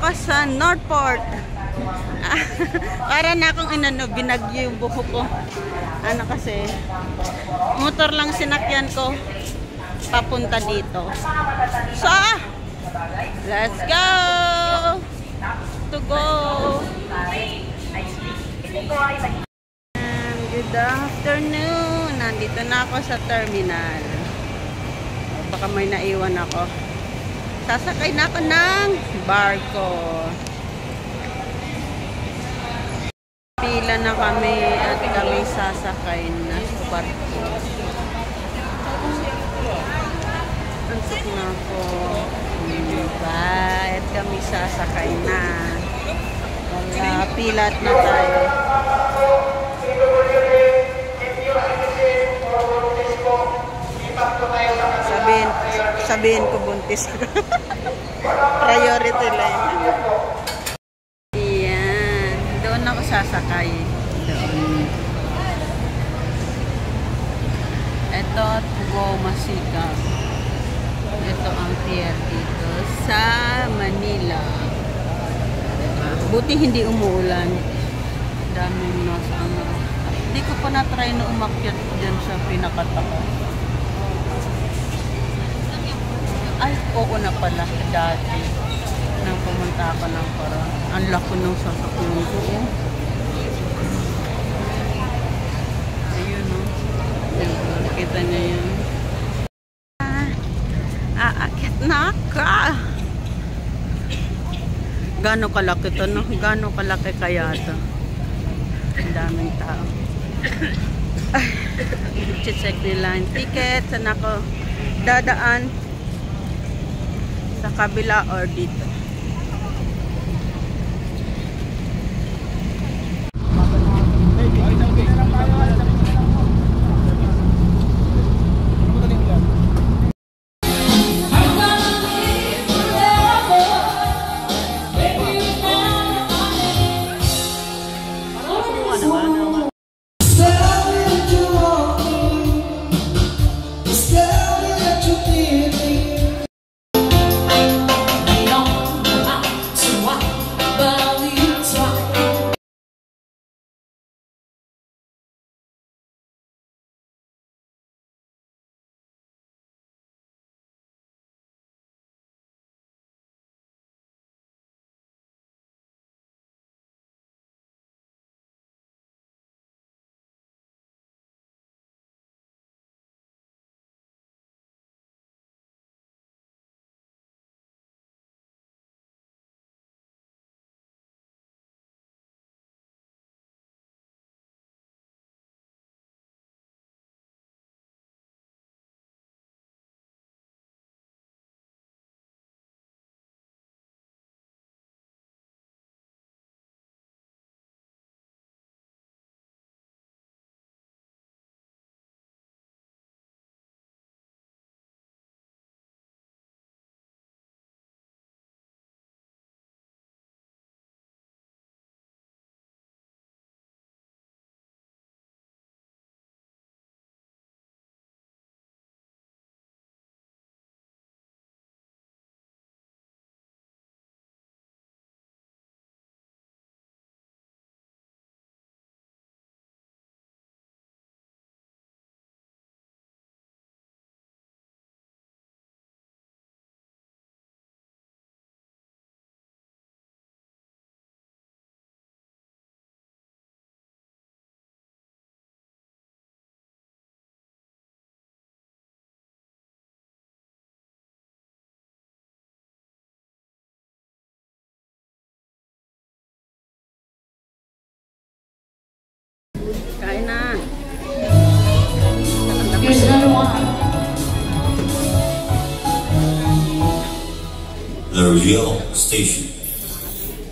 ako sa Northport. Para na akong binagyo yung buhok ko. Ano kasi, motor lang sinakyan ko papunta dito. So, let's go! To go! Good afternoon! Nandito na ako sa terminal. Baka may naiwan ako. Sasakay na ako ng barko. Pila na kami at kami sasakay na sa barko. Ansok na ako. Bye. At kami sasakay na. Wala, pilat na tayo. Sabihin ko buntis. Priority line. Ayan. Doon ako sasakay. Doon. Ito, Tugo Masikap. Ito ang pier dito sa Manila. Buti hindi umuulan. Daming nasa ano. Hindi ko pa na-try na umakyat dyan sa pinakataka. Ay, oo na pala. Dati. Nang pumunta ako ng parang. Ang lako ng sasakyan ko. Ayun o. Nakita niya yun. Aakyat na ka. Gano'ng kalaki ito, no? Gano'ng kalaki kaya ito? Ang daming tao. Check nila yung ticket. Saan ako dadaan? Sa kabila or dito? Kain na. Here's another one. The Real Station.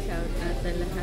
Shout out sa lahat.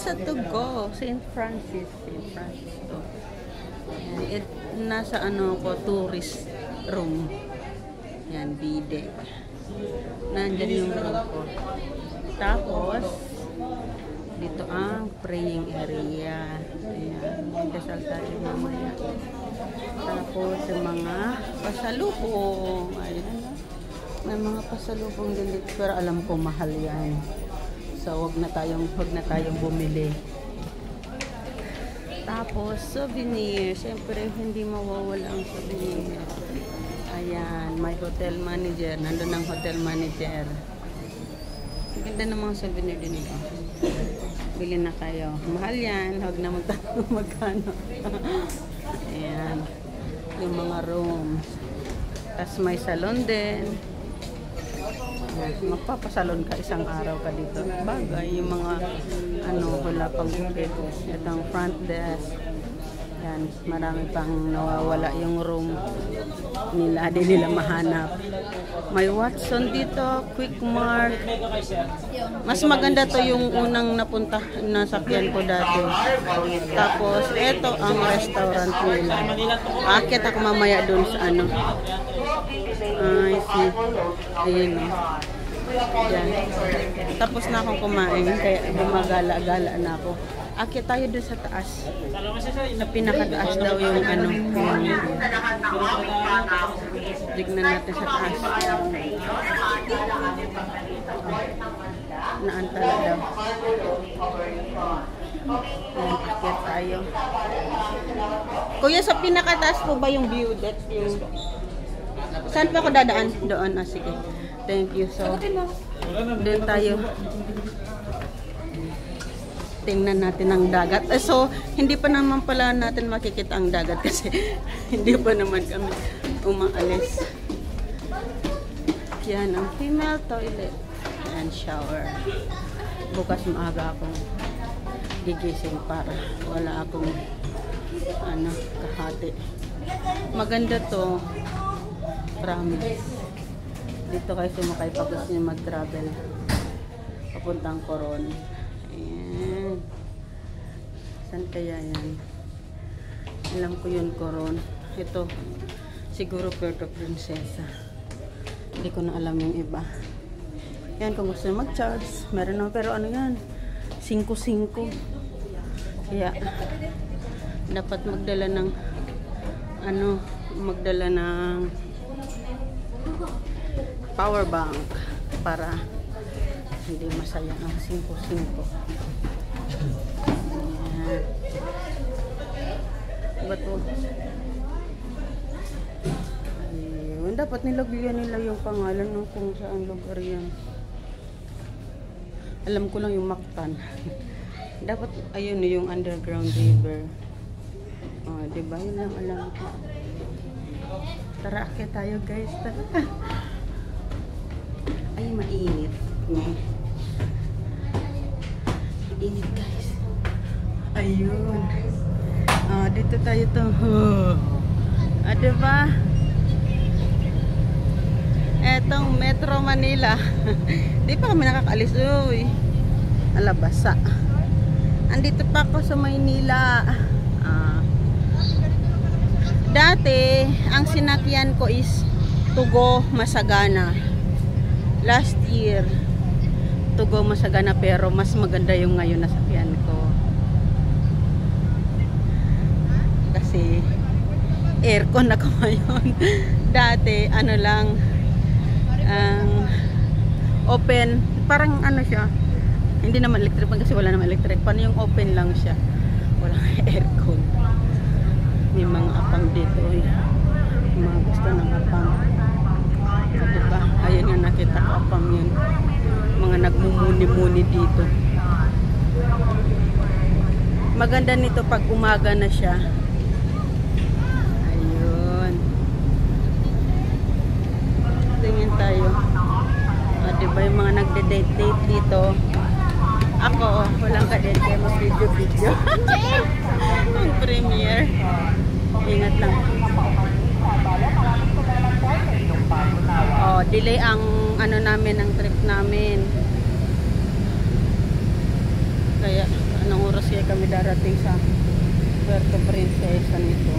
Plaza to go. St. Francis to. Ayan, nasa ano ko, tourist room. Yan, bide. Nandyan yung room ko. Tapos, dito ang praying area. Ayan, dasal tayo mamaya. Tapos, yung mga pasalubong. Ayan, may mga pasalubong din dito. Pero alam ko, mahal yan. So, wag na tayong bumili. Tapos, souvenir. Siyempre, hindi mawawala ang souvenir. Ayan, may hotel manager. Nandun ang hotel manager. Ang ganda ng mga souvenir din ito. Bili na kayo. Mahal yan. Huwag na magkano. Ayan. Yung mga rooms. Tapos may salon din. Magpapasalon ka isang araw ka dito. Bagay, yung mga wala pang bukid. Itong front desk. Yan, marami pang nawawala yung room nila. Di nila mahanap. May Watson dito, Quick Mart. Mas maganda to yung unang napunta na sakyan ko dati. Tapos, ito ang restaurant nila. Akit ako mamaya dun sa ano. I see. Ayun o. Yan. Tapos na akong kumain, kaya gumagala-gala na ako. Akit tayo dun sa taas. Sa pinakataas daw yung ano. Tignan natin sa taas. Naantala daw. Yan, akit tayo. Kuya, sa pinakataas po ba yung view? That's yung... Saan pa ako dadaan? Doon. Ah, sige. Thank you. So, doon tayo. Tingnan natin ang dagat. So, hindi pa naman pala natin makikita ang dagat kasi hindi pa naman kami umaalis. Yan ang female toilet and shower. Bukas maaga akong gigising para wala akong kahati. Maganda to. Promise. Dito kayo sumakay pag gusto nyo mag-travel. Papuntang Coron. Ayan. Saan kaya yan? Alam ko yun, Coron. Ito, siguro Puerto Princesa. Hindi ko na alam yung iba. Yan, kung gusto nyo mag-charge, meron na. Pero ano yan? 5-5. Kaya, dapat magdala ng power bank para hindi masaya ang 5-5. Ayan. Bato. Ayun. Dapat nilagyan nila yung pangalan ng kung saan lugar yan. Alam ko lang yung Mactan. Dapat, ayun yung underground river. Diba? Yun lang alam ko. Tara, akit tayo guys. Tara. Ay, mainit. Mainit guys. Ayun. Dito tayo to. Diba? Etong Metro Manila. Di pa kami nakakaalis. Uy. Alabasa. Andito pa ako sa Maynila. Dati, ang sinakyan ko is Tugo Masagana. Last year, Tugo Masagana, pero mas maganda yung ngayon na sakyan ko. Kasi aircon ako ngayon. Dati, open, parang siya. Hindi naman electric kasi wala naman electric. Paano yung open lang siya? Walang aircon. May mga apam dito eh. Mga gusto ng apam. Diba? Ayun nga, nakita ko apam yun. Mga nagmumuni-muni dito. Maganda nito pag umaga na siya. Ayun. Tingin tayo. Diba yung mga nagde-date dito. Ako, walang ka-date kaya mas video. Ang premiere. Ingat lang. Delay ang namin, ang trip namin. Kaya, anong kami darating sa Puerto Princesa nito.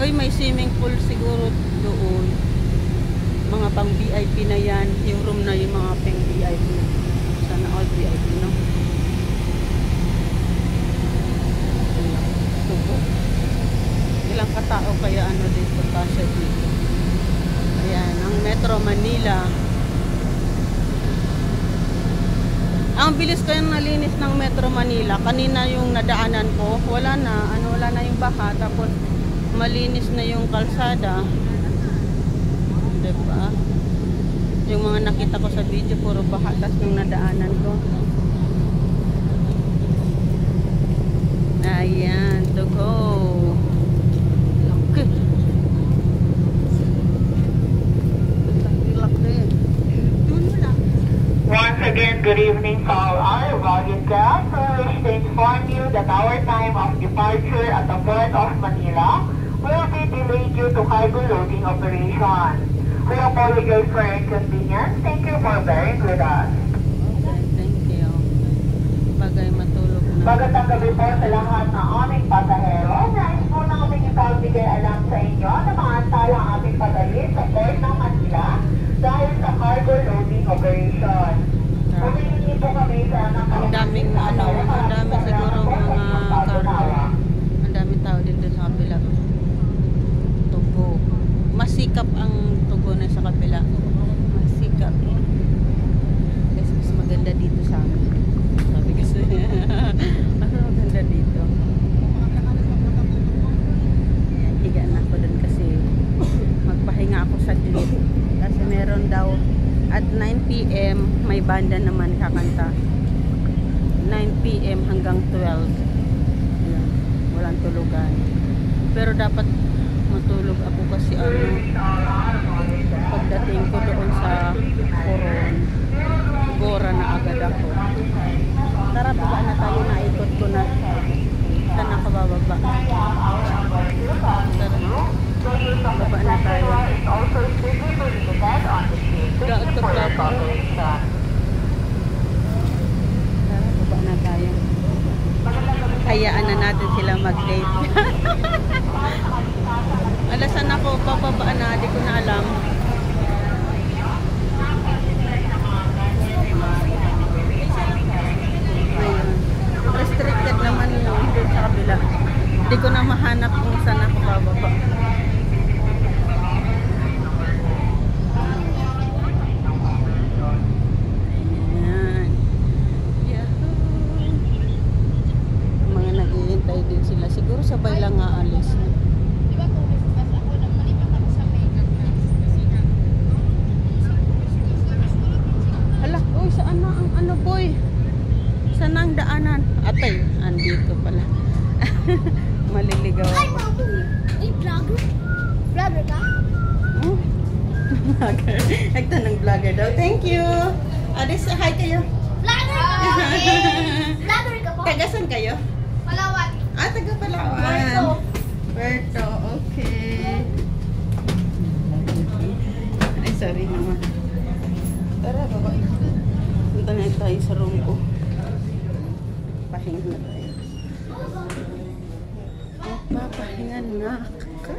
Ay, may swimming pool siguro doon. Mga pang VIP na yan. Yung room na yung mga pang VIP. Sana all VIP, no? Ilang katao kaya ano dito kasi dito. Ayan, ang Metro Manila. Ang bilis ko yung nalinis ng Metro Manila. Kanina yung nadaanan ko, wala na yung baha. Tapos malinis na yung kalsada. Diba? Yung mga nakita ko sa video, puro baha. Tapos yung nadaanan ko. Ayan, to go. Once again, good evening to all our valued guests. We wish to inform you that our time of departure at the Port of Manila will be delayed due to cargo loading operation. We apologize for your inconvenience. Thank you for bearing with us. Thank you. Bagay matulog na. Magandang gabi po sa lahat ng aming pasahero. Nais po namin ipabigay alam sa inyo na maantala ang aming padali sa Port ng Manila dahil sa cargo loading operation. Humingi po kami sa Ang daming ang dami siguro mga cargo. Ang daming tao dito sa kabila. Tugo. Masikap ang tugo na sa kabila. Masikap. Kasi mas maganda dito sa amin. Sabi kasi. Mas maganda dito. Ayan, higa na ako dun kasi magpahinga ako sa glit. Kasi meron daw at 9 PM may banda naman kakanta. 9 PM hanggang 12. Ayan, walang tulugan. Pero dapat matulog ako kasi pagdating ko doon sa Coron, Gora na agad ako. Tara, baba na tayo, naikot ko na. Saan ako bababa? Tara, baba na tayo. Daot ko plato. Tara, baba na tayo. Hayaan na natin sila mag-date. Alasan ako, papabaan na, di ko na alam. Ayun. Restricted naman yun doon sa kabila. Di ko na mahanap kung saan ako bababa. Ayan. Yahoo! Mga naghihintay din sila. Siguro sabay lang aalis. Hala, uy, saan na ang ano boy? Saan na ang daanan? Atay, andito pala. Maliligaw Ay, ako. mami! Uy, vlogger? Vlogger ka? Hmm? Vlogger. Nagtanong vlogger daw. Thank you. Adis, hi kayo. Vlogger ka? Vlogger ka po? Tagasan kayo? Palawan. Ah, taga Palawan. Puerto. Puerto, okay. Ay, sorry naman. Tara, baba. Punta na tayo sa room ko. Pahinga na tayo. Papahinga na ka.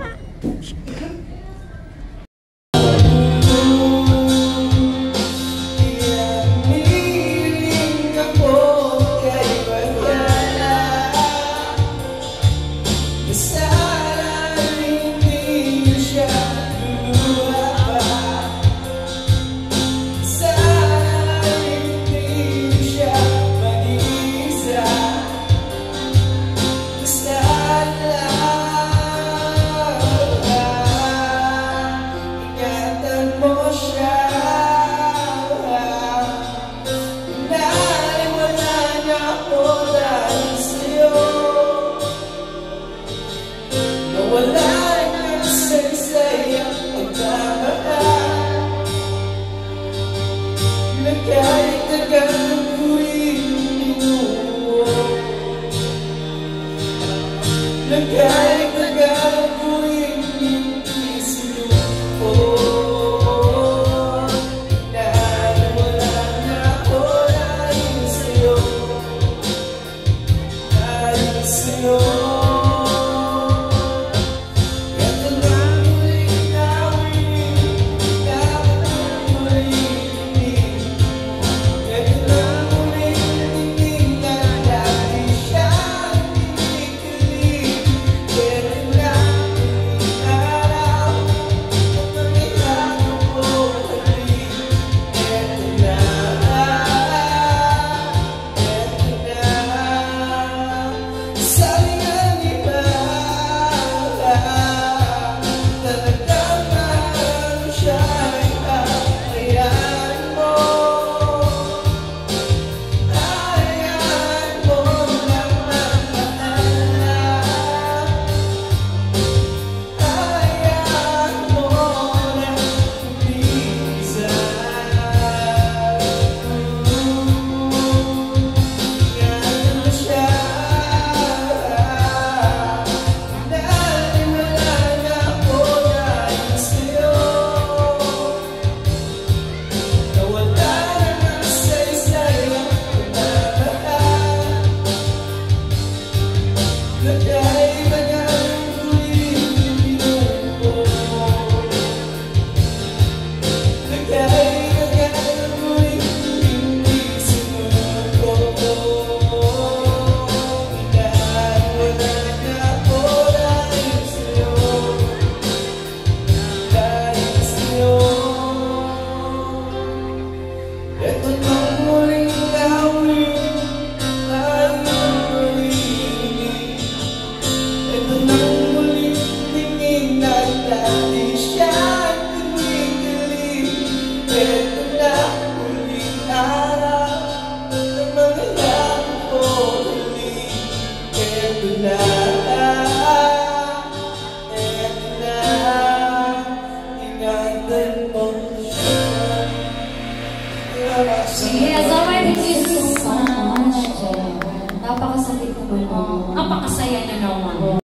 Napakasaya na naman.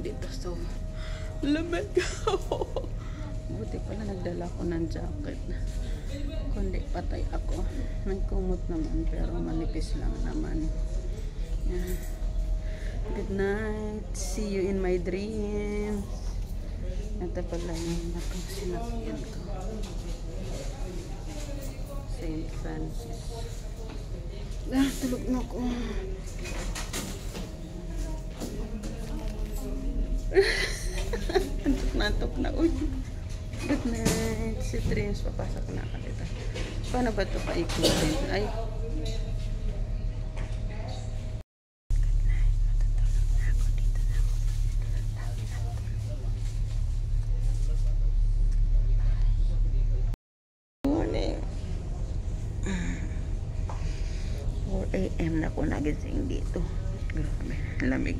dito. So, lamig. Buti pala nagdala ko ng jacket. Kundi patay ako. Nagkumot naman pero manipis lang naman. Yan. Good night. See you in my dreams. Ito pala yung sinakyan ko. St. Francis. Tulog na ako. Antok na. Uy. Good night. Si Dreams, papasok na ako dito. Paano ba ito paikutin? Ay. Morning. 4 AM na ako nagising dito. Grabe, lamig.